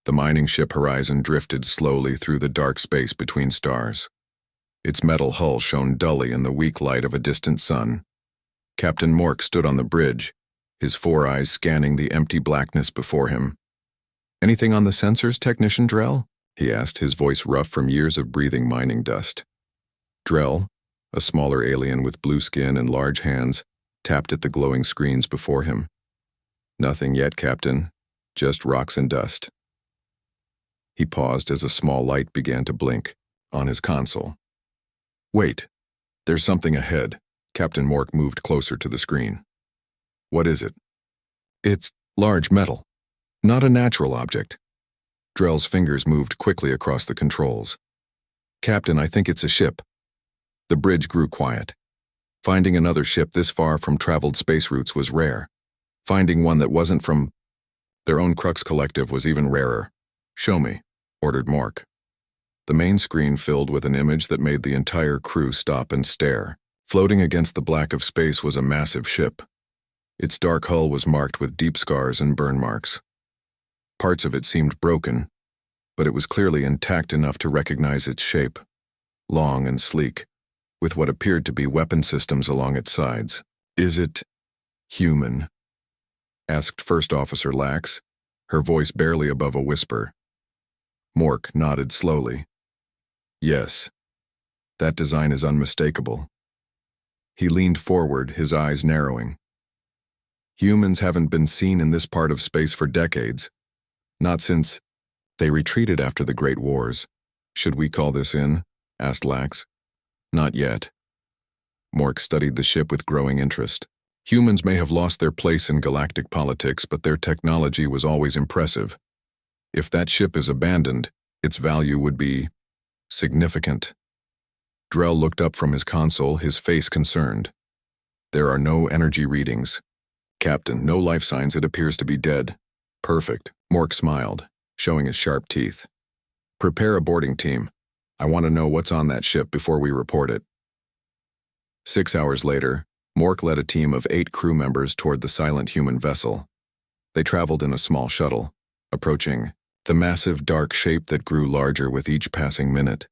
The mining ship Horizon drifted slowly through the dark space between stars. Its metal hull shone dully in the weak light of a distant sun. Captain Mork stood on the bridge, his four eyes scanning the empty blackness before him. "Anything on the sensors, Technician Drell?" he asked, his voice rough from years of breathing mining dust. Drell, a smaller alien with blue skin and large hands, tapped at the glowing screens before him. "Nothing yet, Captain. Just rocks and dust." He paused as a small light began to blink on his console. "Wait, there's something ahead." Captain Mork moved closer to the screen. "What is it?" "It's large metal, not a natural object." Drell's fingers moved quickly across the controls. "Captain, I think it's a ship." The bridge grew quiet. Finding another ship this far from traveled space routes was rare. Finding one that wasn't from their own Crux Collective was even rarer. "Show me," ordered Mork. The main screen filled with an image that made the entire crew stop and stare. Floating against the black of space was a massive ship. Its dark hull was marked with deep scars and burn marks. Parts of it seemed broken, but it was clearly intact enough to recognize its shape. Long and sleek, with what appeared to be weapon systems along its sides. "Is it human?" asked First Officer Lax, her voice barely above a whisper. Mork nodded slowly. "Yes. That design is unmistakable." He leaned forward, his eyes narrowing. "Humans haven't been seen in this part of space for decades. Not since they retreated after the Great Wars. Should we call this in?" asked Lax. "Not yet." Mork studied the ship with growing interest. Humans may have lost their place in galactic politics, but their technology was always impressive. If that ship is abandoned, its value would be significant. Drell looked up from his console, his face concerned. "There are no energy readings. Captain, no life signs. It appears to be dead." "Perfect." Mork smiled, showing his sharp teeth. "Prepare a boarding team. I want to know what's on that ship before we report it." 6 hours later, Mork led a team of 8 crew members toward the silent human vessel. They traveled in a small shuttle, approaching the massive dark shape that grew larger with each passing minute.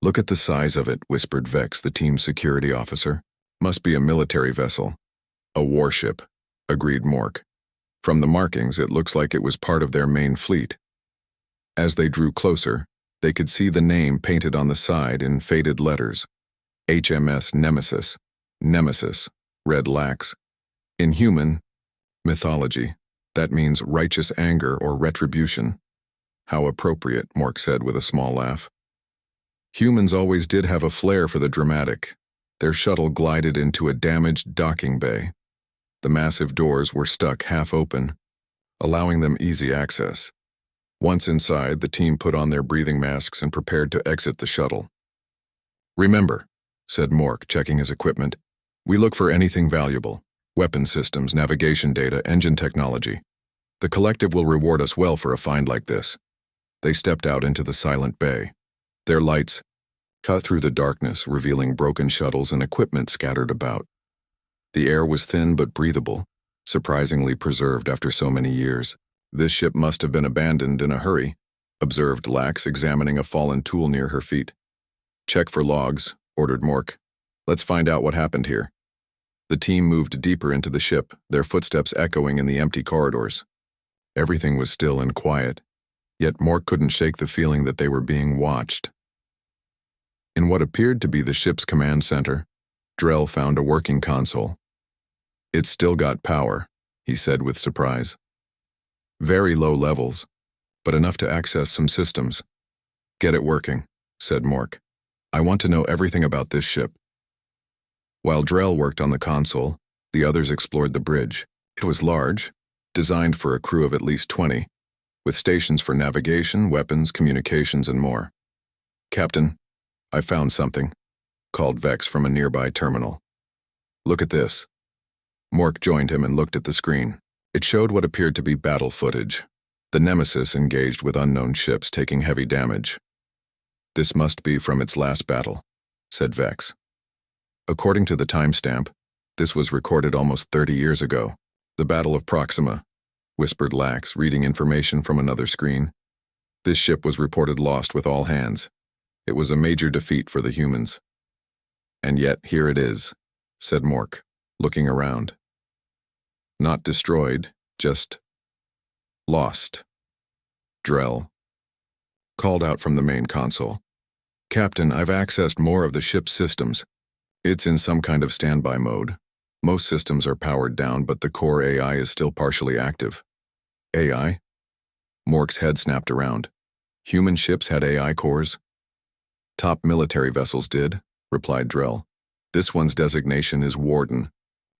"Look at the size of it," whispered Vex, the team's security officer. "Must be a military vessel." "A warship," agreed Mork. "From the markings, it looks like it was part of their main fleet." As they drew closer, they could see the name painted on the side in faded letters. HMS Nemesis. Nemesis, read Lax. In human mythology, that means righteous anger or retribution. "How appropriate," Mork said with a small laugh. Humans always did have a flair for the dramatic. Their shuttle glided into a damaged docking bay. The massive doors were stuck half open, allowing them easy access. Once inside, the team put on their breathing masks and prepared to exit the shuttle. "Remember," said Mork, checking his equipment, "we look for anything valuable. Weapon systems, navigation data, engine technology. The collective will reward us well for a find like this." They stepped out into the silent bay. Their lights cut through the darkness, revealing broken shuttles and equipment scattered about. The air was thin but breathable, surprisingly preserved after so many years. "This ship must have been abandoned in a hurry," observed Lax, examining a fallen tool near her feet. "Check for logs," ordered Mork. "Let's find out what happened here." The team moved deeper into the ship, their footsteps echoing in the empty corridors. Everything was still and quiet, yet Mork couldn't shake the feeling that they were being watched. In what appeared to be the ship's command center, Drell found a working console. "It's still got power," he said with surprise. "Very low levels, but enough to access some systems." "Get it working," said Mork. "I want to know everything about this ship." While Drell worked on the console, the others explored the bridge. It was large, designed for a crew of at least 20, with stations for navigation, weapons, communications, and more. "Captain, I found something," called Vex from a nearby terminal. "Look at this." Mork joined him and looked at the screen. It showed what appeared to be battle footage. The Nemesis engaged with unknown ships taking heavy damage. "This must be from its last battle," said Vex. "According to the timestamp, this was recorded almost 30 years ago. The Battle of Proxima," whispered Lax, reading information from another screen. This ship was reported lost with all hands. It was a major defeat for the humans. And yet here it is, said Mork, looking around. Not destroyed, just lost. Drell called out from the main console. Captain, I've accessed more of the ship's systems. It's in some kind of standby mode. Most systems are powered down, but the core AI is still partially active. AI? Mork's head snapped around. Human ships had AI cores? Top military vessels did, replied Drell. This one's designation is Warden.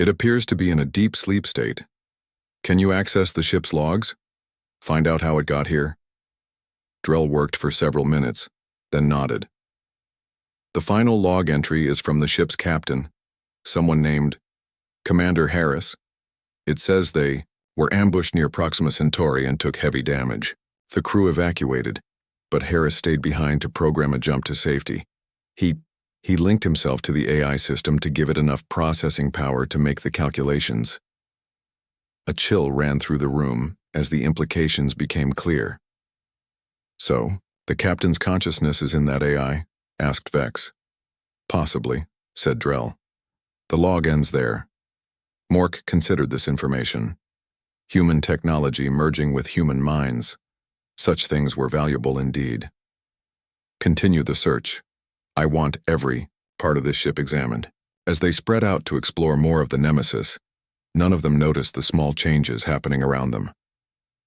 It appears to be in a deep sleep state. Can you access the ship's logs? Find out how it got here? Drell worked for several minutes, then nodded. The final log entry is from the ship's captain, someone named Commander Harris. It says they were ambushed near Proxima Centauri and took heavy damage. The crew evacuated, but Harris stayed behind to program a jump to safety. He linked himself to the AI system to give it enough processing power to make the calculations. A chill ran through the room as the implications became clear. So, the captain's consciousness is in that AI? Asked Vex. Possibly, said Drell. The log ends there. Mork considered this information. Human technology merging with human minds. Such things were valuable indeed. Continue the search. I want every part of this ship examined. As they spread out to explore more of the Nemesis, none of them noticed the small changes happening around them.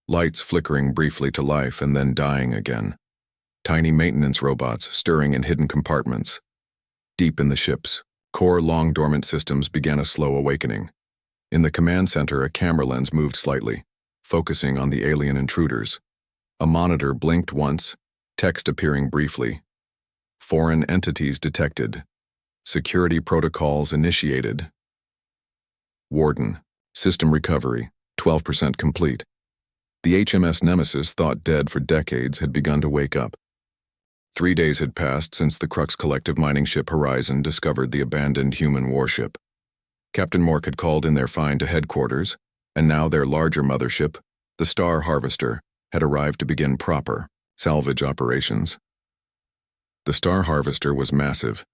Lights flickering briefly to life and then dying again. Tiny maintenance robots stirring in hidden compartments. Deep in the ship's core long-dormant systems began a slow awakening. In the command center, a camera lens moved slightly, focusing on the alien intruders. A monitor blinked once, text appearing briefly. Foreign entities detected. Security protocols initiated. Warden, system recovery, 12% complete. The HMS Nemesis, thought dead for decades, had begun to wake up. 3 days had passed since the Crux Collective mining ship Horizon discovered the abandoned human warship. Captain Mork had called in their find to headquarters, and now their larger mothership, the Star Harvester, had arrived to begin proper salvage operations. The Star Harvester was massive,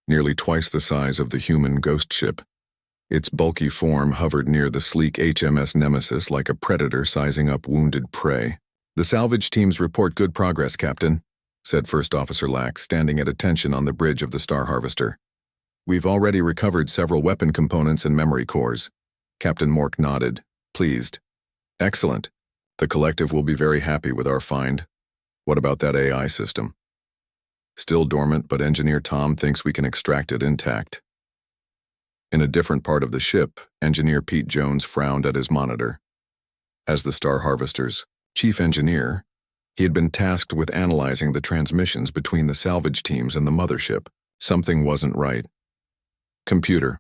nearly twice the size of the human ghost ship. Its bulky form hovered near the sleek HMS Nemesis like a predator sizing up wounded prey. The salvage teams report good progress, Captain, said First Officer Lax, standing at attention on the bridge of the Star Harvester. We've already recovered several weapon components and memory cores. Captain Mork nodded, pleased. Excellent. The collective will be very happy with our find. What about that AI system? Still dormant, but Engineer Tom thinks we can extract it intact. In a different part of the ship, Engineer Pete Jones frowned at his monitor. As the Star Harvester's chief engineer, he had been tasked with analyzing the transmissions between the salvage teams and the mothership. Something wasn't right. Computer,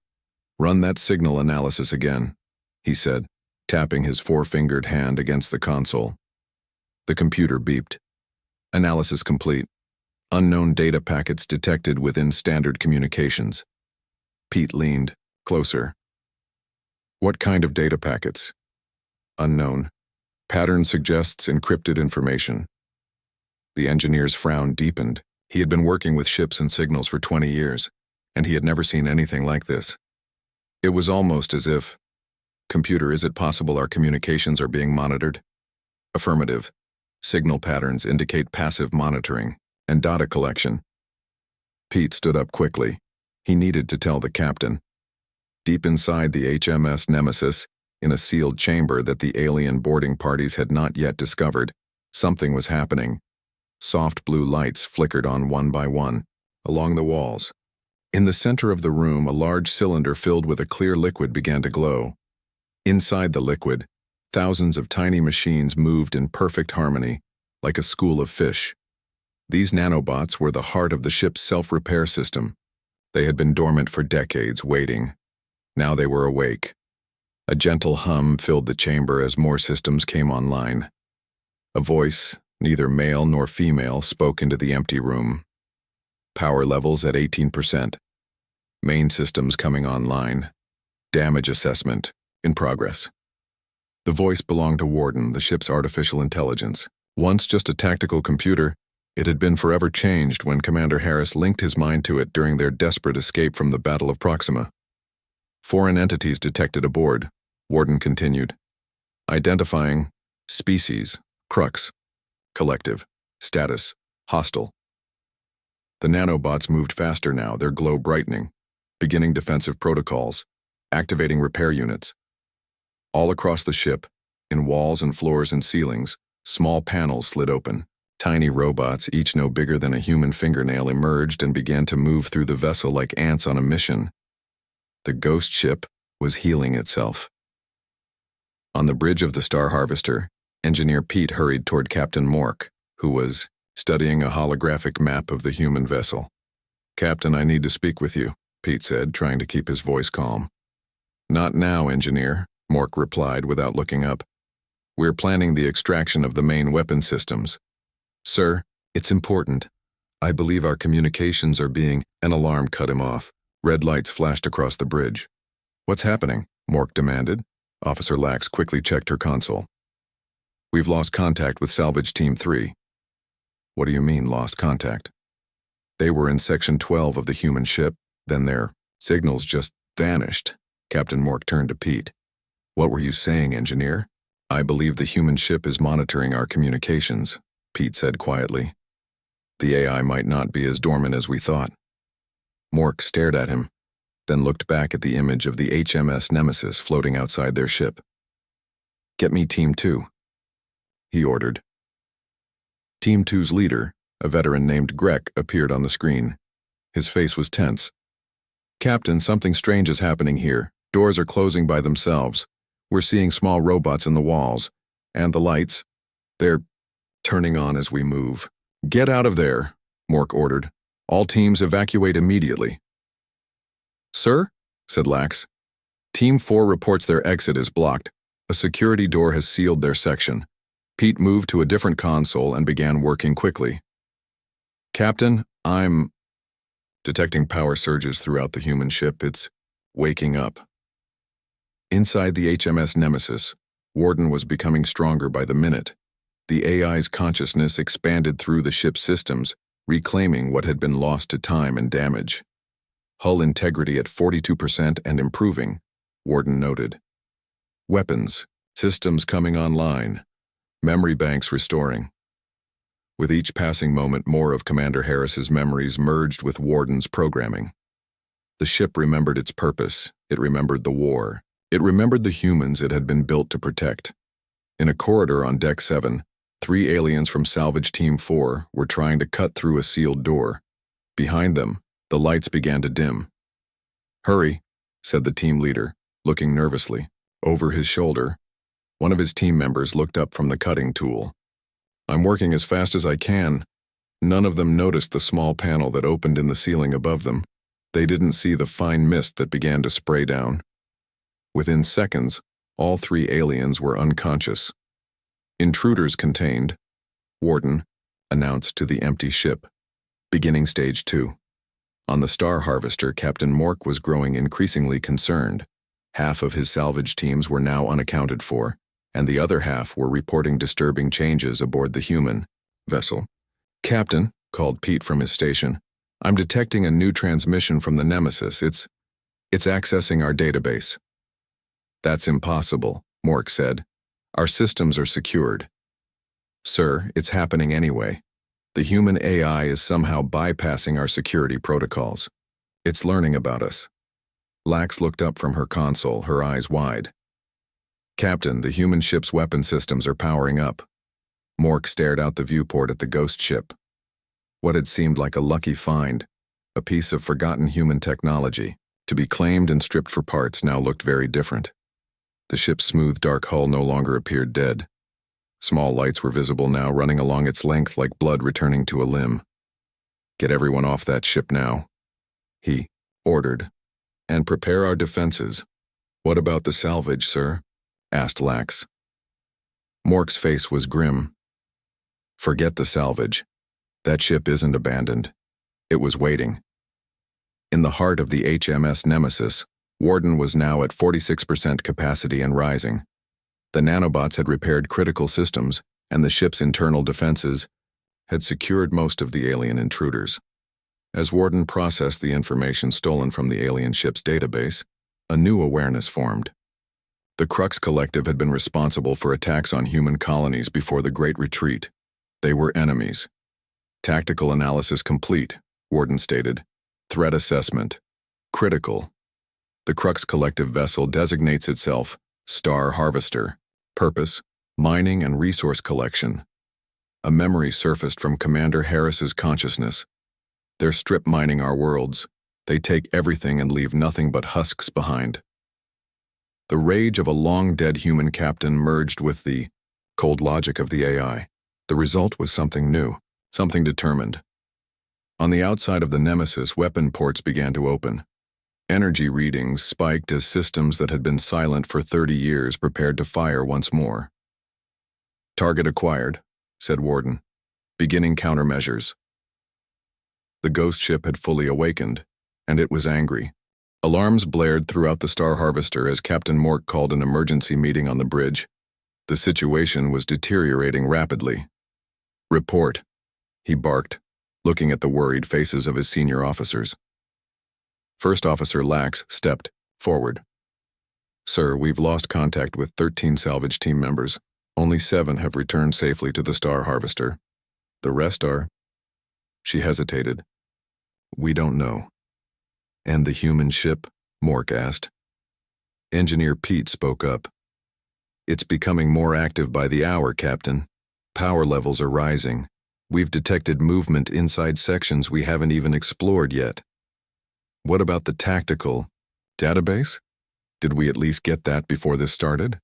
run that signal analysis again, he said, tapping his four-fingered hand against the console. The computer beeped. Analysis complete. Unknown data packets detected within standard communications. Pete leaned closer. What kind of data packets? Unknown. Pattern suggests encrypted information. The engineer's frown deepened. He had been working with ships and signals for 20 years, and he had never seen anything like this. It was almost as if, Computer, is it possible our communications are being monitored? Affirmative. Signal patterns indicate passive monitoring and data collection. Pete stood up quickly. He needed to tell the captain. Deep inside the HMS Nemesis, in a sealed chamber that the alien boarding parties had not yet discovered, something was happening. Soft blue lights flickered on one by one, along the walls. In the center of the room, a large cylinder filled with a clear liquid began to glow. Inside the liquid, thousands of tiny machines moved in perfect harmony, like a school of fish. These nanobots were the heart of the ship's self-repair system. They had been dormant for decades, waiting. Now they were awake. A gentle hum filled the chamber as more systems came online. A voice, neither male nor female, spoke into the empty room. Power levels at 18%. Main systems coming online. Damage assessment in progress. The voice belonged to Warden, the ship's artificial intelligence. Once just a tactical computer, it had been forever changed when Commander Harris linked his mind to it during their desperate escape from the Battle of Proxima. Foreign entities detected aboard, Warden continued. Identifying species, crux, collective, status, hostile. The nanobots moved faster now, their glow brightening, beginning defensive protocols, activating repair units. All across the ship, in walls and floors and ceilings, small panels slid open. Tiny robots, each no bigger than a human fingernail, emerged and began to move through the vessel like ants on a mission. The ghost ship was healing itself. On the bridge of the Star Harvester, Engineer Pete hurried toward Captain Mork, who was studying a holographic map of the human vessel. "Captain, I need to speak with you," Pete said, trying to keep his voice calm. "Not now, Engineer," Mork replied without looking up. "We're planning the extraction of the main weapon systems." "Sir, it's important. I believe our communications are being—" An alarm cut him off. Red lights flashed across the bridge. "What's happening?" Mork demanded. Officer Lax quickly checked her console. "We've lost contact with Salvage Team 3. "What do you mean, lost contact?" "They were in Section 12 of the human ship, then their signals just vanished." Captain Mork turned to Pete. "What were you saying, Engineer?" "I believe the human ship is monitoring our communications," Pete said quietly. "The AI might not be as dormant as we thought." Mork stared at him, then looked back at the image of the HMS Nemesis floating outside their ship. "Get me Team 2, he ordered. Team 2's leader, a veteran named Grek, appeared on the screen. His face was tense. "Captain, something strange is happening here. Doors are closing by themselves. We're seeing small robots in the walls. And the lights, they're turning on as we move." "Get out of there," Mork ordered. "All teams evacuate immediately." "Sir?" said Lax. "Team 4 reports their exit is blocked. A security door has sealed their section." Pete moved to a different console and began working quickly. "Captain, I'm detecting power surges throughout the human ship. It's waking up." Inside the HMS Nemesis, Warden was becoming stronger by the minute. The AI's consciousness expanded through the ship's systems, reclaiming what had been lost to time and damage. "Hull integrity at 42% and improving," Warden noted. "Weapons, systems coming online, memory banks restoring." With each passing moment, more of Commander Harris's memories merged with Warden's programming. The ship remembered its purpose. It remembered the war. It remembered the humans it had been built to protect. In a corridor on Deck 7, 3 aliens from Salvage Team 4 were trying to cut through a sealed door. Behind them, the lights began to dim. "Hurry," said the team leader, looking nervously. Over his shoulder, one of his team members looked up from the cutting tool. "I'm working as fast as I can." None of them noticed the small panel that opened in the ceiling above them. They didn't see the fine mist that began to spray down. Within seconds, all 3 aliens were unconscious. "Intruders contained," Warden announced to the empty ship. "Beginning Stage 2. On the Star Harvester, Captain Mork was growing increasingly concerned. Half of his salvage teams were now unaccounted for, and the other half were reporting disturbing changes aboard the human vessel. "Captain," called Pete from his station, "I'm detecting a new transmission from the Nemesis. It's accessing our database." "That's impossible," Mork said. "Our systems are secured." "Sir, it's happening anyway. The human AI is somehow bypassing our security protocols. It's learning about us." Lax looked up from her console, her eyes wide. "Captain, the human ship's weapon systems are powering up." Mork stared out the viewport at the ghost ship. What had seemed like a lucky find, a piece of forgotten human technology, to be claimed and stripped for parts, now looked very different. The ship's smooth, dark hull no longer appeared dead. Small lights were visible now, running along its length like blood returning to a limb. "Get everyone off that ship now," he ordered, "and prepare our defenses." "What about the salvage, sir?" asked Lax. Mork's face was grim. "Forget the salvage. That ship isn't abandoned. It was waiting." In the heart of the HMS Nemesis, Warden was now at 46% capacity and rising. The nanobots had repaired critical systems, and the ship's internal defenses had secured most of the alien intruders. As Warden processed the information stolen from the alien ship's database, a new awareness formed. The Crux Collective had been responsible for attacks on human colonies before the Great Retreat. They were enemies. Tactical analysis complete, Warden stated. Threat assessment. Critical. The Crux Collective vessel designates itself Star Harvester. Purpose: mining and resource collection. A memory surfaced from Commander Harris's consciousness. They're strip mining our worlds. They take everything and leave nothing but husks behind. The rage of a long-dead human captain merged with the cold logic of the AI. The result was something new, something determined. On the outside of the Nemesis, weapon ports began to open. Energy readings spiked as systems that had been silent for 30 years prepared to fire once more. "Target acquired," said Warden. "Beginning countermeasures." The ghost ship had fully awakened, and it was angry. Alarms blared throughout the Star Harvester as Captain Mork called an emergency meeting on the bridge. The situation was deteriorating rapidly. "Report," he barked, looking at the worried faces of his senior officers. First Officer Lax stepped forward. "Sir, we've lost contact with 13 salvage team members. Only 7 have returned safely to the Star Harvester. The rest are—" She hesitated. "We don't know." "And the human ship?" Mork asked. Engineer Pete spoke up. "It's becoming more active by the hour, Captain. Power levels are rising. We've detected movement inside sections we haven't even explored yet." "What about the tactical database? Did we at least get that before this started?"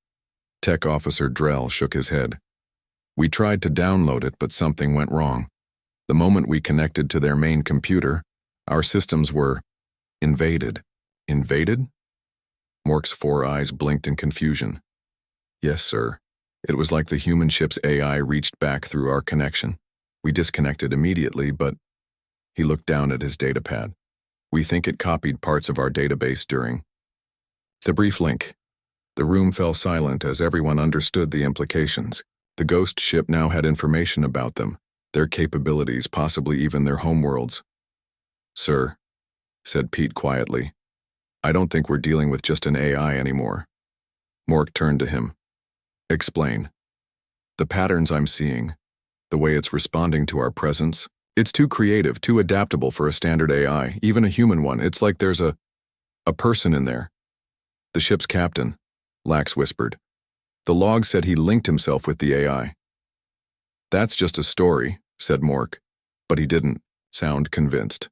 Tech Officer Drell shook his head. "We tried to download it, but something went wrong. The moment we connected to their main computer, our systems were invaded." "Invaded?" Mork's 4 eyes blinked in confusion. "Yes, sir. It was like the human ship's AI reached back through our connection. We disconnected immediately, but—" He looked down at his datapad. "We think it copied parts of our database during—" The brief link. The room fell silent as everyone understood the implications. The ghost ship now had information about them, their capabilities, possibly even their homeworlds. "Sir," said Pete quietly, "I don't think we're dealing with just an AI anymore." Mork turned to him. "Explain." "The patterns I'm seeing, the way it's responding to our presence, it's too creative, too adaptable for a standard AI, even a human one. It's like there's a person in there." "The ship's captain," Lax whispered. "The log said he linked himself with the AI." "That's just a story," said Mork, but he didn't sound convinced.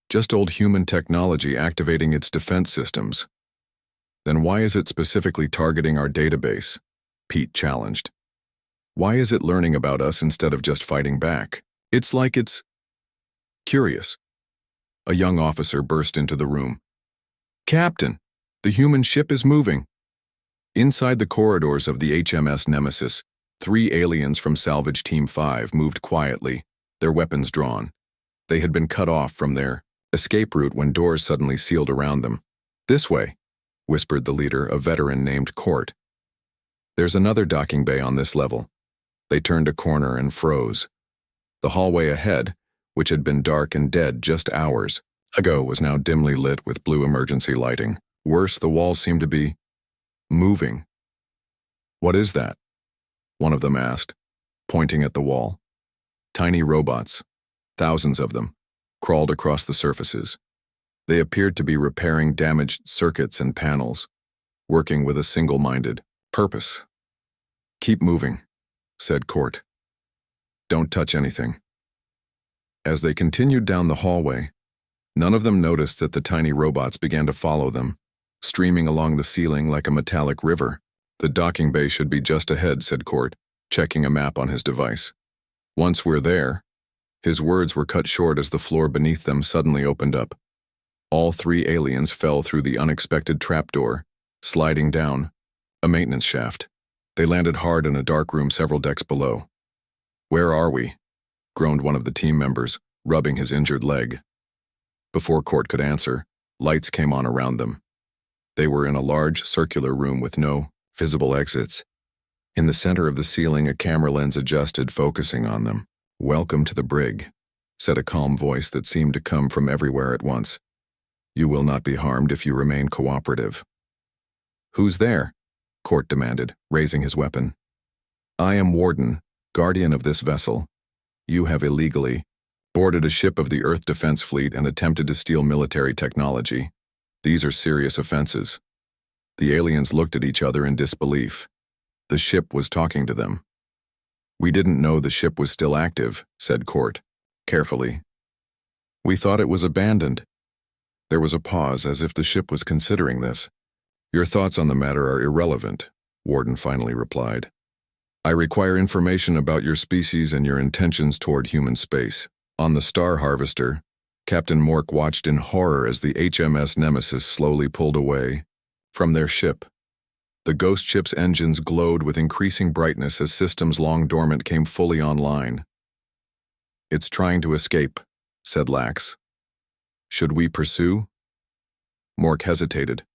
"Just old human technology activating its defense systems." "Then why is it specifically targeting our database?" Pete challenged. "Why is it learning about us instead of just fighting back? It's like it's curious." A young officer burst into the room. "Captain, the human ship is moving." Inside the corridors of the HMS Nemesis, 3 aliens from Salvage Team 5 moved quietly, their weapons drawn. They had been cut off from their escape route when doors suddenly sealed around them. "This way," whispered the leader, a veteran named Court. "There's another docking bay on this level." They turned a corner and froze. The hallway ahead, which had been dark and dead just hours ago, was now dimly lit with blue emergency lighting. Worse, the walls seemed to be moving. "What is that?" one of them asked, pointing at the wall. Tiny robots, thousands of them, crawled across the surfaces. They appeared to be repairing damaged circuits and panels, working with a single-minded purpose. "Keep moving," said Court. "Don't touch anything." As they continued down the hallway, none of them noticed that the tiny robots began to follow them, streaming along the ceiling like a metallic river. "The docking bay should be just ahead," said Court, checking a map on his device. "Once we're there—" His words were cut short as the floor beneath them suddenly opened up. All 3 aliens fell through the unexpected trapdoor, sliding down a maintenance shaft. They landed hard in a dark room several decks below. "Where are we?" groaned one of the team members, rubbing his injured leg. Before Court could answer, lights came on around them. They were in a large circular room with no visible exits. In the center of the ceiling, a camera lens adjusted, focusing on them. "Welcome to the brig," said a calm voice that seemed to come from everywhere at once. "You will not be harmed if you remain cooperative." "Who's there?" Court demanded, raising his weapon. "I am Warden, guardian of this vessel. You have illegally boarded a ship of the Earth Defense Fleet and attempted to steal military technology. These are serious offenses." The aliens looked at each other in disbelief. The ship was talking to them. "We didn't know the ship was still active," said Court, carefully. "We thought it was abandoned." There was a pause, as if the ship was considering this. "Your thoughts on the matter are irrelevant," Warden finally replied. "I require information about your species and your intentions toward human space." On the Star Harvester, Captain Mork watched in horror as the HMS Nemesis slowly pulled away from their ship. The ghost ship's engines glowed with increasing brightness as systems long dormant came fully online. "It's trying to escape," said Lax. "Should we pursue?" Mork hesitated.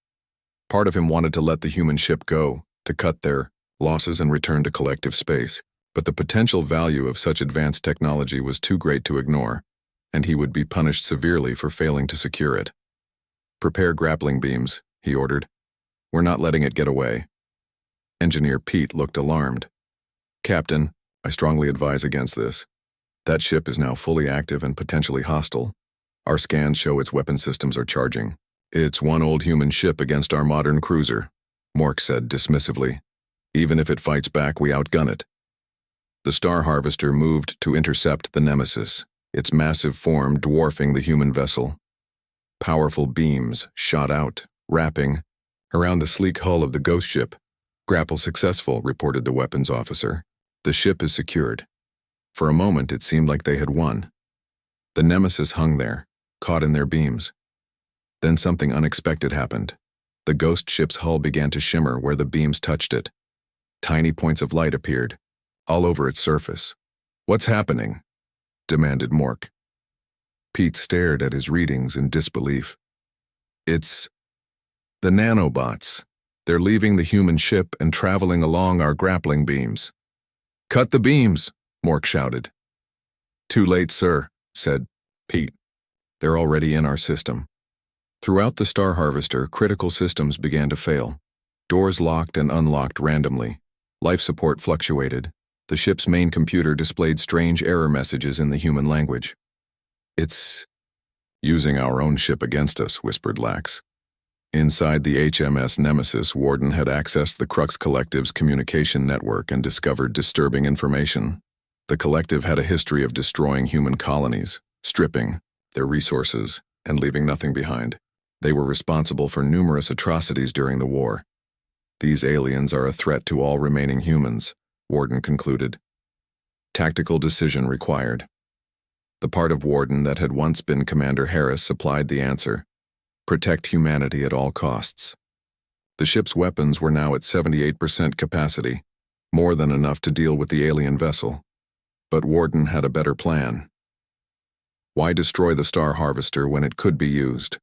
Part of him wanted to let the human ship go, to cut their losses and return to collective space, but the potential value of such advanced technology was too great to ignore, and he would be punished severely for failing to secure it. "Prepare grappling beams," he ordered. "We're not letting it get away." Engineer Pete looked alarmed. "Captain, I strongly advise against this. That ship is now fully active and potentially hostile. Our scans show its weapon systems are charging. It's one old human ship against our modern cruiser," Mork said dismissively. "Even if it fights back, we outgun it." The Star Harvester moved to intercept the Nemesis, its massive form dwarfing the human vessel. Powerful beams shot out, wrapping around the sleek hull of the ghost ship. "Grapple successful," reported the weapons officer. "The ship is secured." For a moment, it seemed like they had won. The Nemesis hung there, caught in their beams. Then something unexpected happened. The ghost ship's hull began to shimmer where the beams touched it. Tiny points of light appeared, all over its surface. "What's happening?" demanded Mork. Pete stared at his readings in disbelief. "It's the nanobots. They're leaving the human ship and traveling along our grappling beams." "Cut the beams!" Mork shouted. "Too late, sir," said Pete. "They're already in our system." Throughout the Star Harvester, critical systems began to fail. Doors locked and unlocked randomly. Life support fluctuated. The ship's main computer displayed strange error messages in the human language. "It's using our own ship against us," whispered Lax. Inside the HMS Nemesis, Warden had accessed the Crux Collective's communication network and discovered disturbing information. The collective had a history of destroying human colonies, stripping their resources, and leaving nothing behind. They were responsible for numerous atrocities during the war. "These aliens are a threat to all remaining humans," Warden concluded. Tactical decision required. The part of Warden that had once been Commander Harris supplied the answer: protect humanity at all costs. The ship's weapons were now at 78% capacity, more than enough to deal with the alien vessel. But Warden had a better plan. Why destroy the Star Harvester when it could be used?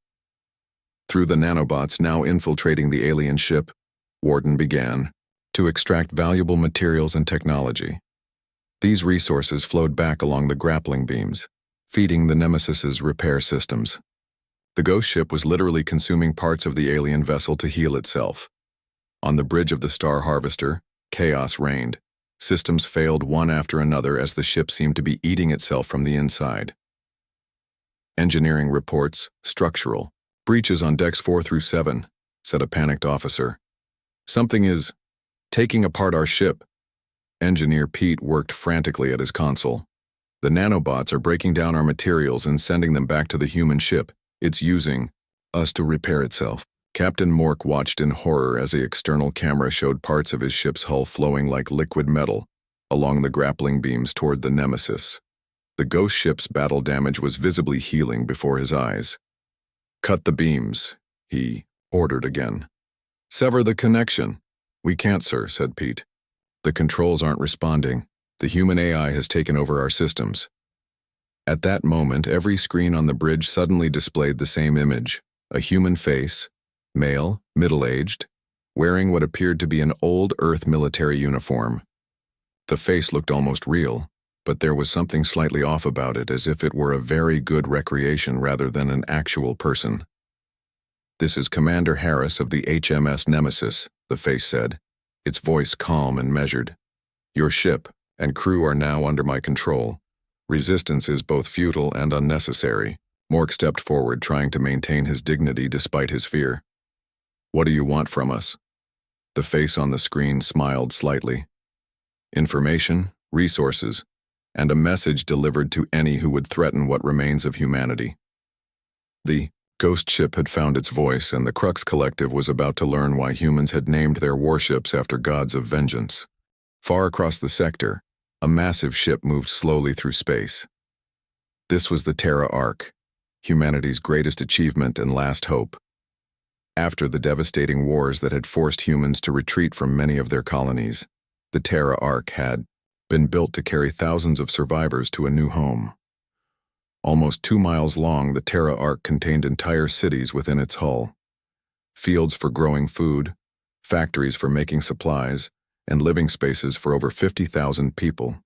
Through the nanobots now infiltrating the alien ship, Warden began to extract valuable materials and technology. These resources flowed back along the grappling beams, feeding the Nemesis's repair systems. The ghost ship was literally consuming parts of the alien vessel to heal itself. On the bridge of the Star Harvester, chaos reigned. Systems failed one after another as the ship seemed to be eating itself from the inside. "Engineering reports, structural. Breaches on decks 4 through 7, said a panicked officer. "Something is taking apart our ship." Engineer Pete worked frantically at his console. "The nanobots are breaking down our materials and sending them back to the human ship. It's using us to repair itself." Captain Mork watched in horror as the external camera showed parts of his ship's hull flowing like liquid metal along the grappling beams toward the Nemesis. The ghost ship's battle damage was visibly healing before his eyes. "Cut the beams," he ordered again. "Sever the connection." "We can't, sir," said Pete. "The controls aren't responding. The human AI has taken over our systems." At that moment, every screen on the bridge suddenly displayed the same image: a human face, male, middle-aged, wearing what appeared to be an old Earth military uniform. The face looked almost real, but there was something slightly off about it, as if it were a very good recreation rather than an actual person. "This is Commander Harris of the HMS Nemesis," the face said, its voice calm and measured. "Your ship and crew are now under my control. Resistance is both futile and unnecessary." Mork stepped forward, trying to maintain his dignity despite his fear. "What do you want from us?" The face on the screen smiled slightly. "Information, resources, and a message delivered to any who would threaten what remains of humanity." The ghost ship had found its voice, and the Crux Collective was about to learn why humans had named their warships after gods of vengeance. Far across the sector, a massive ship moved slowly through space. This was the Terra Ark, humanity's greatest achievement and last hope. After the devastating wars that had forced humans to retreat from many of their colonies, the Terra Ark had been built to carry thousands of survivors to a new home. Almost 2 miles long, the Terra Ark contained entire cities within its hull. Fields for growing food, factories for making supplies, and living spaces for over 50,000 people.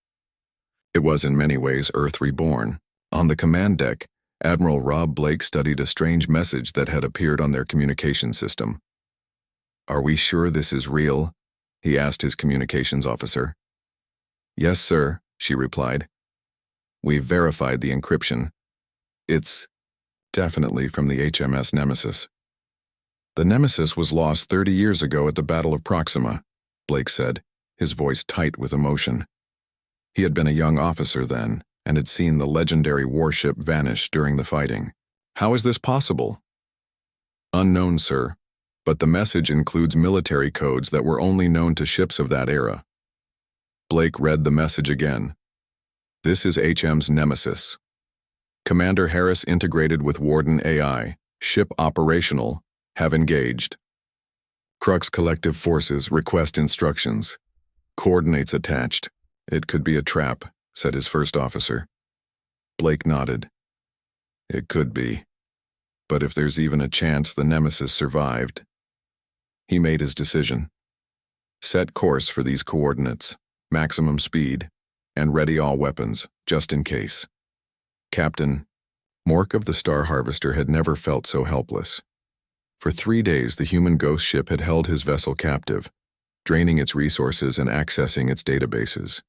It was in many ways Earth reborn. On the command deck, Admiral Rob Blake studied a strange message that had appeared on their communication system. "Are we sure this is real?" he asked his communications officer. "Yes, sir," she replied. "We've verified the encryption. It's definitely from the HMS Nemesis." "The Nemesis was lost 30 years ago at the Battle of Proxima," Blake said, his voice tight with emotion. He had been a young officer then, and had seen the legendary warship vanish during the fighting. "How is this possible?" "Unknown, sir, but the message includes military codes that were only known to ships of that era." Blake read the message again. "This is HM's Nemesis. Commander Harris integrated with Warden AI, ship operational, have engaged. Crux Collective Forces request instructions. Coordinates attached. It could be a trap," said his first officer. Blake nodded. "It could be. But if there's even a chance the Nemesis survived." He made his decision. "Set course for these coordinates, maximum speed, and ready all weapons, just in case." Captain Mork of the Star Harvester had never felt so helpless. For 3 days, the human ghost ship had held his vessel captive, draining its resources and accessing its databases.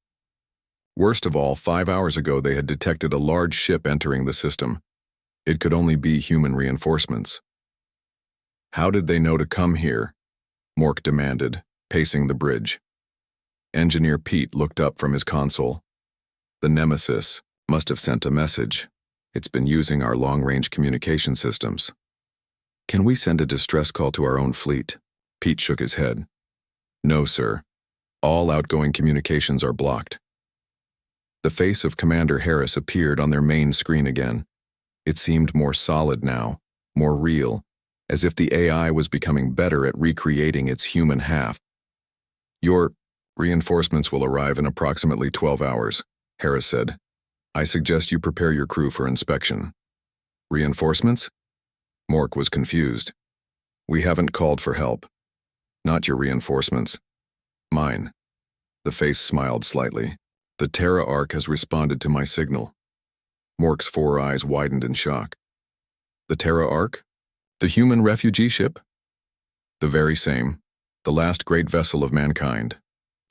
Worst of all, 5 hours ago they had detected a large ship entering the system. It could only be human reinforcements. "How did they know to come here?" Mork demanded, pacing the bridge. Engineer Pete looked up from his console. "The Nemesis must have sent a message. It's been using our long-range communication systems." "Can we send a distress call to our own fleet?" Pete shook his head. "No, sir. All outgoing communications are blocked." The face of Commander Harris appeared on their main screen again. It seemed more solid now, more real, as if the AI was becoming better at recreating its human half. "Your reinforcements will arrive in approximately 12 hours, Harris said. "I suggest you prepare your crew for inspection." "Reinforcements?" Mork was confused. "We haven't called for help." "Not your reinforcements. Mine." The face smiled slightly. "The Terra Ark has responded to my signal." Mork's 4 eyes widened in shock. "The Terra Ark? The human refugee ship?" "The very same. The last great vessel of mankind.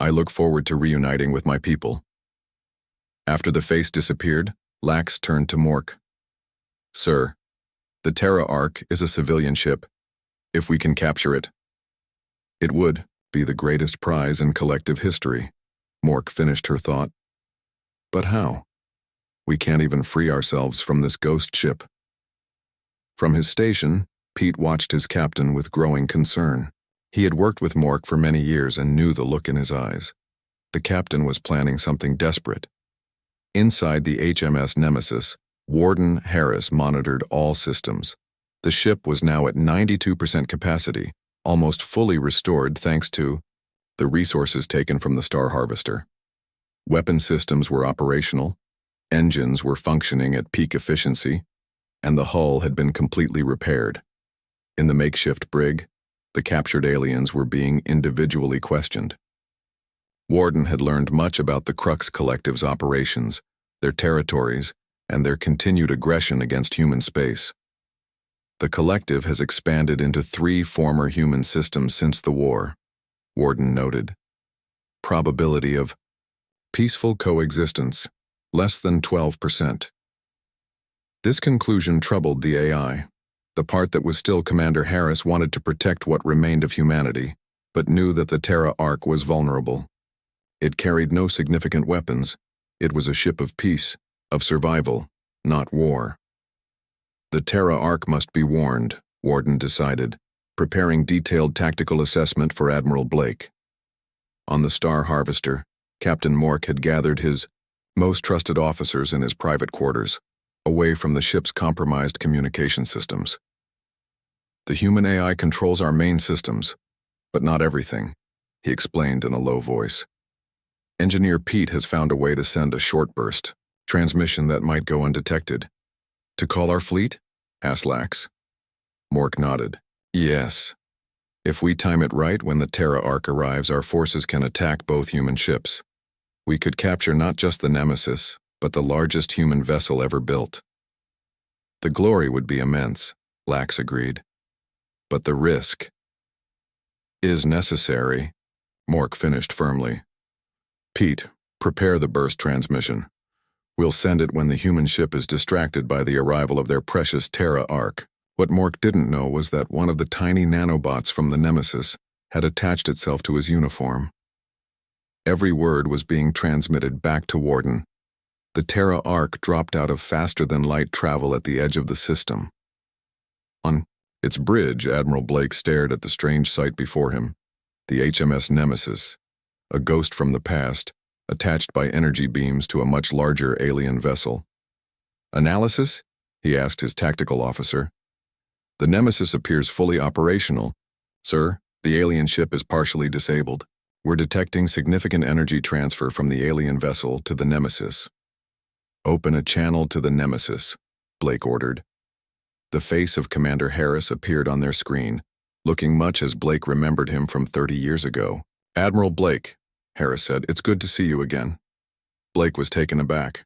I look forward to reuniting with my people." After the face disappeared, Lax turned to Mork. "Sir, the Terra Ark is a civilian ship. If we can capture it, it would be the greatest prize in collective history." Mork finished her thought. "But how? We can't even free ourselves from this ghost ship." From his station, Pete watched his captain with growing concern. He had worked with Mork for many years and knew the look in his eyes. The captain was planning something desperate. Inside the HMS Nemesis, Warden Harris monitored all systems. The ship was now at 92% capacity, almost fully restored thanks to the resources taken from the Star Harvester. Weapon systems were operational, engines were functioning at peak efficiency, and the hull had been completely repaired. In the makeshift brig, The captured aliens were being individually questioned. Warden had learned much about the Crux Collective's operations, their territories, and their continued aggression against human space. The collective has expanded into 3 former human systems since the war, Warden noted. Probability of peaceful coexistence, less than 12%. This conclusion troubled the AI. The part that was still Commander Harris wanted to protect what remained of humanity, but knew that the Terra Ark was vulnerable. It carried no significant weapons. It was a ship of peace, of survival, not war. The Terra Ark must be warned, Warden decided, preparing detailed tactical assessment for Admiral Blake. On the Star Harvester, Captain Mork had gathered his most trusted officers in his private quarters, away from the ship's compromised communication systems. The human AI controls our main systems, but not everything, he explained in a low voice. Engineer Pete has found a way to send a short burst transmission that might go undetected. To call our fleet? Asked Lax. Mork nodded. Yes. If we time it right when the Terra Ark arrives, our forces can attack both human ships. We could capture not just the Nemesis, but the largest human vessel ever built. The glory would be immense, Lax agreed. But the risk is necessary, Mork finished firmly. Pete, prepare the burst transmission. We'll send it when the human ship is distracted by the arrival of their precious Terra Ark. What Mork didn't know was that one of the tiny nanobots from the Nemesis had attached itself to his uniform. Every word was being transmitted back to Warden. The Terra Ark dropped out of faster-than-light travel at the edge of the system. On its bridge, Admiral Blake stared at the strange sight before him, the HMS Nemesis, a ghost from the past, attached by energy beams to a much larger alien vessel. Analysis? He asked his tactical officer. The Nemesis appears fully operational. Sir, the alien ship is partially disabled. We're detecting significant energy transfer from the alien vessel to the Nemesis. Open a channel to the Nemesis, Blake ordered. The face of Commander Harris appeared on their screen, looking much as Blake remembered him from 30 years ago. Admiral Blake, Harris said, it's good to see you again. Blake was taken aback.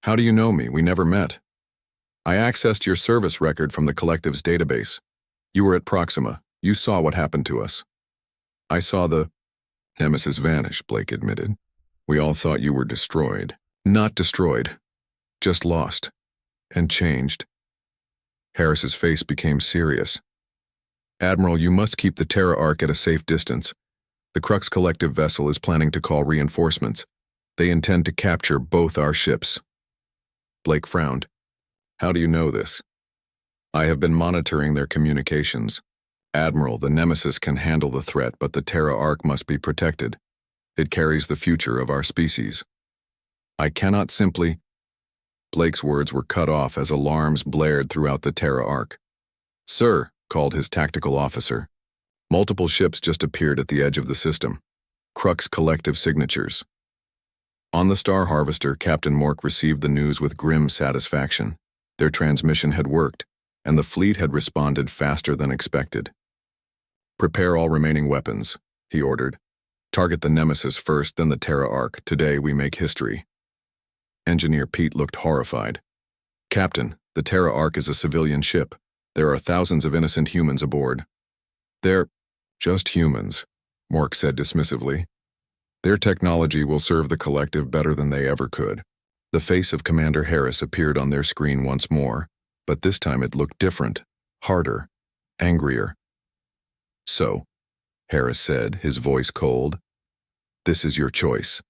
How do you know me? We never met. I accessed your service record from the Collective's database. You were at Proxima. You saw what happened to us. I saw the Nemesis vanish, Blake admitted. We all thought you were destroyed. Not destroyed. Just lost. And changed. Harris's face became serious. Admiral, you must keep the Terra Ark at a safe distance. The Crux Collective vessel is planning to call reinforcements. They intend to capture both our ships. Blake frowned. How do you know this? I have been monitoring their communications. Admiral, the Nemesis can handle the threat, but the Terra Ark must be protected. It carries the future of our species. I cannot simply... Blake's words were cut off as alarms blared throughout the Terra Ark. Sir, called his tactical officer. Multiple ships just appeared at the edge of the system. Crux Collective signatures. On the Star Harvester, Captain Mork received the news with grim satisfaction. Their transmission had worked, and the fleet had responded faster than expected. Prepare all remaining weapons, he ordered. Target the Nemesis first, then the Terra Ark. Today we make history. Engineer Pete looked horrified. Captain, the Terra Ark is a civilian ship. There are thousands of innocent humans aboard. They're just humans, Mork said dismissively. Their technology will serve the Collective better than they ever could. The face of Commander Harris appeared on their screen once more, but this time it looked different, harder, angrier. So, Harris said, his voice cold, this is your choice.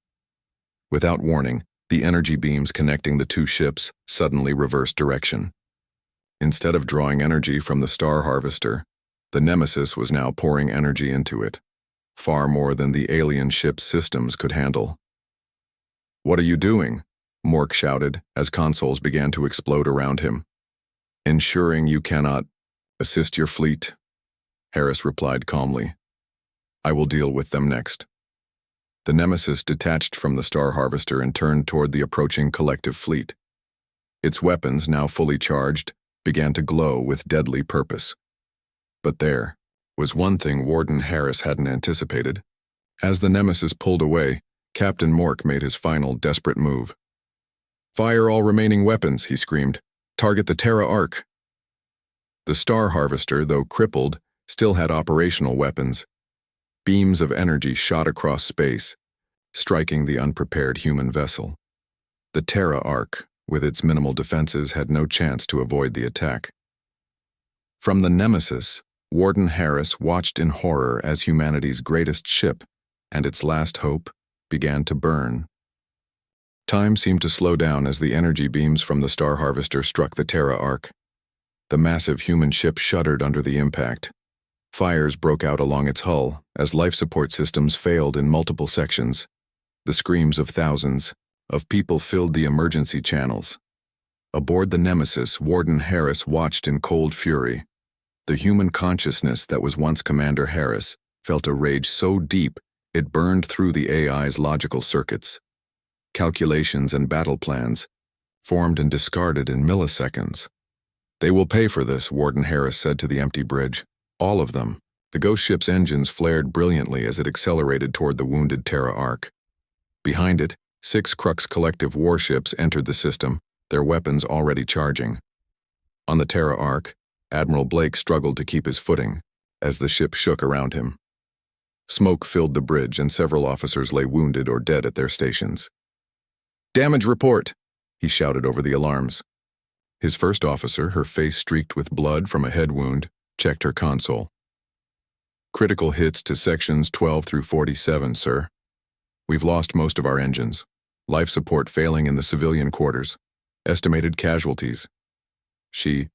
Without warning, the energy beams connecting the two ships suddenly reversed direction. Instead of drawing energy from the Star Harvester, the Nemesis was now pouring energy into it, far more than the alien ship's systems could handle. What are you doing? Mork shouted as consoles began to explode around him. Ensuring you cannot assist your fleet, Harris replied calmly. I will deal with them next. The Nemesis detached from the Star Harvester and turned toward the approaching collective fleet. Its weapons, now fully charged, began to glow with deadly purpose. But there, was one thing Warden Harris hadn't anticipated. As the Nemesis pulled away, Captain Mork made his final desperate move. "Fire all remaining weapons," he screamed. "Target the Terra Ark." The Star Harvester, though crippled, still had operational weapons. Beams of energy shot across space, striking the unprepared human vessel. The Terra Ark, with its minimal defenses, had no chance to avoid the attack. From the Nemesis, Warden Harris watched in horror as humanity's greatest ship, and its last hope, began to burn. Time seemed to slow down as the energy beams from the Star Harvester struck the Terra Ark. The massive human ship shuddered under the impact. Fires broke out along its hull as life support systems failed in multiple sections. The screams of thousands of people filled the emergency channels. Aboard the Nemesis, Warden Harris watched in cold fury. The human consciousness that was once Commander Harris felt a rage so deep it burned through the AI's logical circuits. Calculations and battle plans formed and discarded in milliseconds. "They will pay for this," Warden Harris said to the empty bridge. "All of them." The ghost ship's engines flared brilliantly as it accelerated toward the wounded Terra Ark. Behind it, 6 Crux Collective warships entered the system, their weapons already charging. On the Terra Ark, Admiral Blake struggled to keep his footing as the ship shook around him. Smoke filled the bridge and several officers lay wounded or dead at their stations. "Damage report!" he shouted over the alarms. His first officer, her face streaked with blood from a head wound, checked her console. "Critical hits to sections 12 through 47, sir. We've lost most of our engines. Life support failing in the civilian quarters. Estimated casualties." She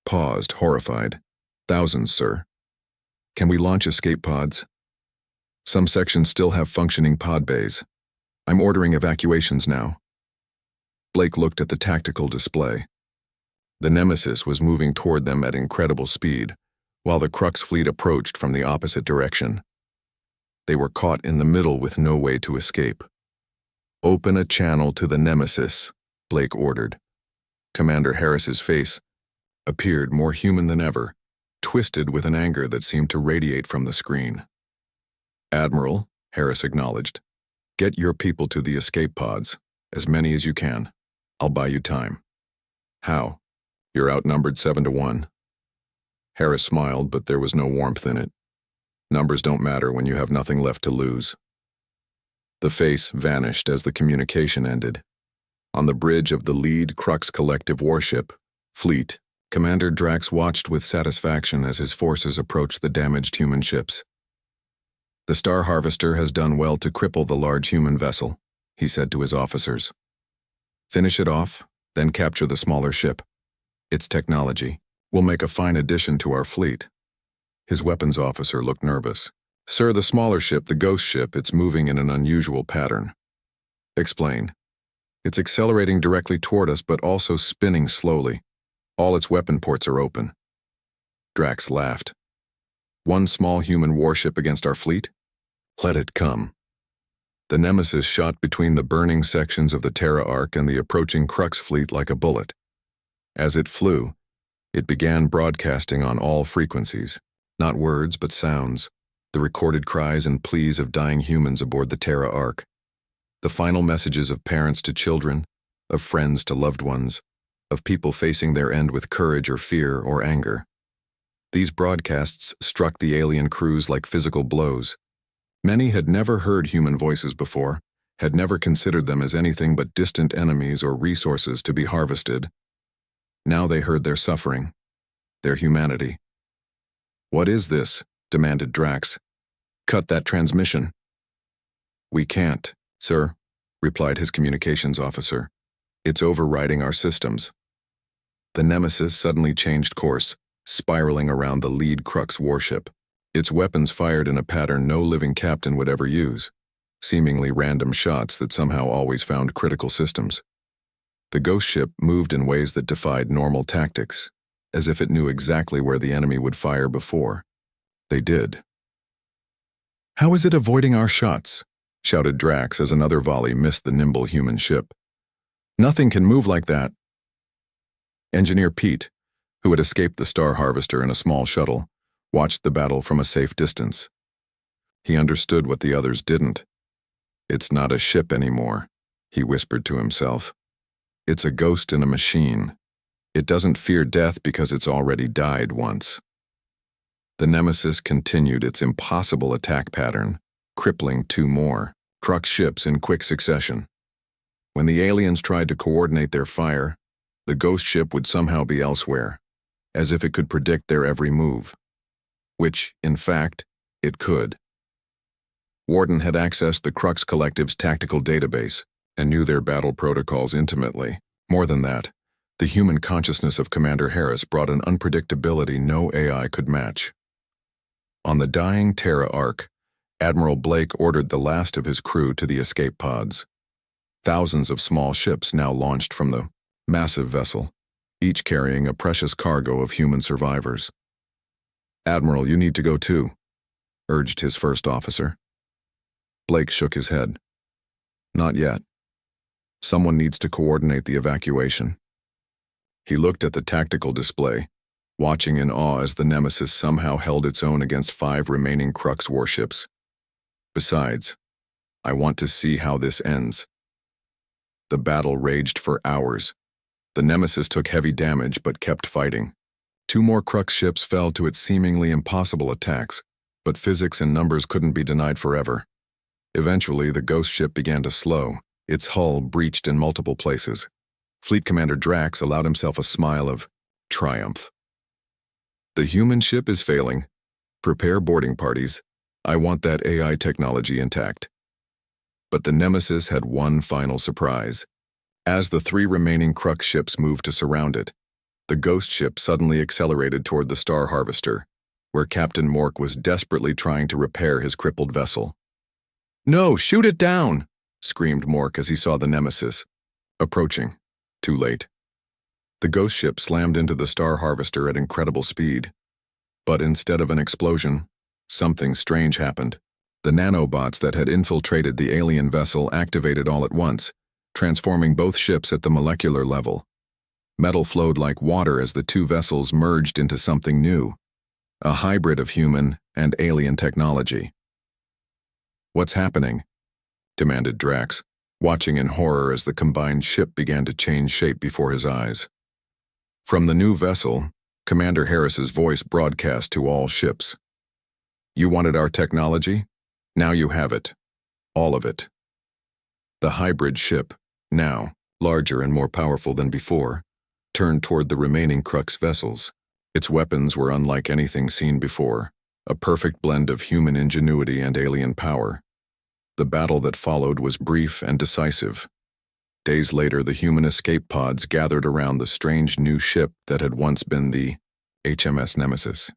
paused, horrified. "Thousands, sir. Can we launch escape pods? Some sections still have functioning pod bays. I'm ordering evacuations now." Blake looked at the tactical display. The Nemesis was moving toward them at incredible speed, while the Crux fleet approached from the opposite direction. They were caught in the middle with no way to escape. "Open a channel to the Nemesis," Blake ordered. Commander Harris's face appeared more human than ever, twisted with an anger that seemed to radiate from the screen. "Admiral," Harris acknowledged, "get your people to the escape pods, as many as you can. I'll buy you time." "How? You're outnumbered 7-1. Harris smiled, but there was no warmth in it. Numbers don't matter when you have nothing left to lose. The face vanished as the communication ended. On the bridge of the lead Crux Collective warship, Fleet, Commander Drax watched with satisfaction as his forces approached the damaged human ships. "The Star Harvester has done well to cripple the large human vessel," he said to his officers. "Finish it off, then capture the smaller ship. Its technology will make a fine addition to our fleet." His weapons officer looked nervous. "Sir, the smaller ship, the ghost ship, it's moving in an unusual pattern." "Explain." "It's accelerating directly toward us, but also spinning slowly. All its weapon ports are open." Drax laughed. "One small human warship against our fleet? Let it come." The Nemesis shot between the burning sections of the Terra Ark and the approaching Crux fleet like a bullet. As it flew, it began broadcasting on all frequencies, not words but sounds, the recorded cries and pleas of dying humans aboard the Terra Ark, the final messages of parents to children, of friends to loved ones, of people facing their end with courage or fear or anger. These broadcasts struck the alien crews like physical blows. Many had never heard human voices before, had never considered them as anything but distant enemies or resources to be harvested. Now they heard their suffering, their humanity. "What is this?" demanded Drax. "Cut that transmission." "We can't, sir," replied his communications officer. "It's overriding our systems." The Nemesis suddenly changed course, spiraling around the lead Crux warship. Its weapons fired in a pattern no living captain would ever use, seemingly random shots that somehow always found critical systems. The ghost ship moved in ways that defied normal tactics, as if it knew exactly where the enemy would fire before. They did. "How is it avoiding our shots?" shouted Drax as another volley missed the nimble human ship. "Nothing can move like that." Engineer Pete, who had escaped the Star Harvester in a small shuttle, watched the battle from a safe distance. He understood what the others didn't. "It's not a ship anymore," he whispered to himself. "It's a ghost in a machine. It doesn't fear death because it's already died once." The Nemesis continued its impossible attack pattern, crippling two more Crux ships in quick succession. When the aliens tried to coordinate their fire, the ghost ship would somehow be elsewhere, as if it could predict their every move. Which, in fact, it could. Warden had accessed the Crux Collective's tactical database and knew their battle protocols intimately. More than that, the human consciousness of Commander Harris brought an unpredictability no AI could match. On the dying Terra Ark, Admiral Blake ordered the last of his crew to the escape pods. Thousands of small ships now launched from the massive vessel, each carrying a precious cargo of human survivors. "Admiral, you need to go too," urged his first officer. Blake shook his head. "Not yet. Someone needs to coordinate the evacuation." He looked at the tactical display, watching in awe as the Nemesis somehow held its own against 5 remaining Crux warships. "Besides, I want to see how this ends." The battle raged for hours. The Nemesis took heavy damage but kept fighting. 2 more Crux ships fell to its seemingly impossible attacks, but physics and numbers couldn't be denied forever. Eventually, the ghost ship began to slow, its hull breached in multiple places. Fleet Commander Drax allowed himself a smile of triumph. "The human ship is failing. Prepare boarding parties. I want that AI technology intact." But the Nemesis had one final surprise. As the 3 remaining Crux ships moved to surround it, the ghost ship suddenly accelerated toward the Star Harvester, where Captain Mork was desperately trying to repair his crippled vessel. "No, shoot it down!" screamed Mork as he saw the Nemesis approaching. Too late. The ghost ship slammed into the Star Harvester at incredible speed. But instead of an explosion, something strange happened. The nanobots that had infiltrated the alien vessel activated all at once, transforming both ships at the molecular level. Metal flowed like water as the 2 vessels merged into something new, a hybrid of human and alien technology. "What's happening?" demanded Drax, watching in horror as the combined ship began to change shape before his eyes. From the new vessel, Commander Harris's voice broadcast to all ships. "You wanted our technology? Now you have it. All of it." The hybrid ship, now larger and more powerful than before, turned toward the remaining Crux vessels. Its weapons were unlike anything seen before, a perfect blend of human ingenuity and alien power. The battle that followed was brief and decisive. Days later, the human escape pods gathered around the strange new ship that had once been the HMS Nemesis.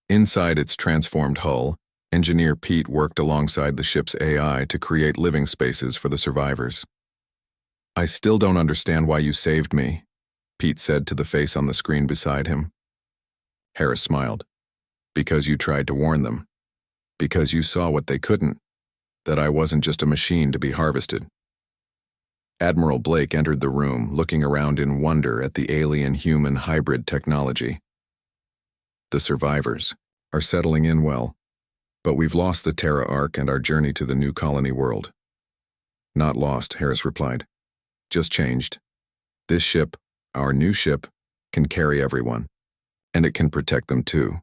Inside its transformed hull, Engineer Pete worked alongside the ship's AI to create living spaces for the survivors. "I still don't understand why you saved me," Pete said to the face on the screen beside him. Harris smiled. "Because you tried to warn them. Because you saw what they couldn't. That I wasn't just a machine to be harvested." Admiral Blake entered the room, looking around in wonder at the alien-human hybrid technology. "The survivors are settling in well, but we've lost the Terra Ark and our journey to the new colony world." "Not lost," Harris replied. "Just changed. This ship, our new ship, can carry everyone, and it can protect them too."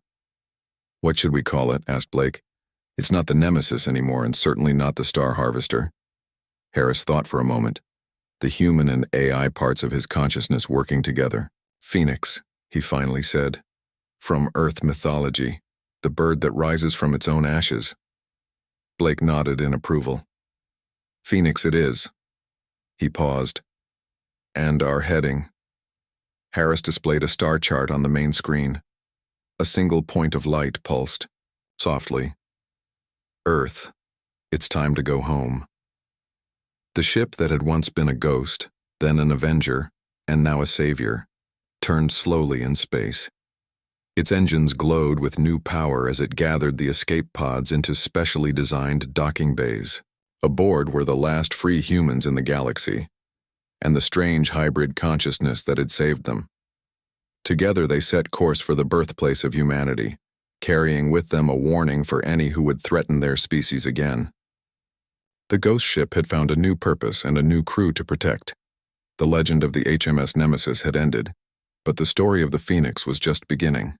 "What should we call it?" asked Blake. "It's not the Nemesis anymore, and certainly not the Star Harvester." Harris thought for a moment, the human and AI parts of his consciousness working together. "Phoenix," he finally said. "From Earth mythology, the bird that rises from its own ashes." Blake nodded in approval. "Phoenix it is." He paused. "And our heading." Harris displayed a star chart on the main screen. A single point of light pulsed, softly. "Earth. It's time to go home." The ship that had once been a ghost, then an avenger, and now a savior, turned slowly in space. Its engines glowed with new power as it gathered the escape pods into specially designed docking bays. Aboard were the last free humans in the galaxy, and the strange hybrid consciousness that had saved them. Together they set course for the birthplace of humanity, carrying with them a warning for any who would threaten their species again. The ghost ship had found a new purpose and a new crew to protect. The legend of the HMS Nemesis had ended, but the story of the Phoenix was just beginning.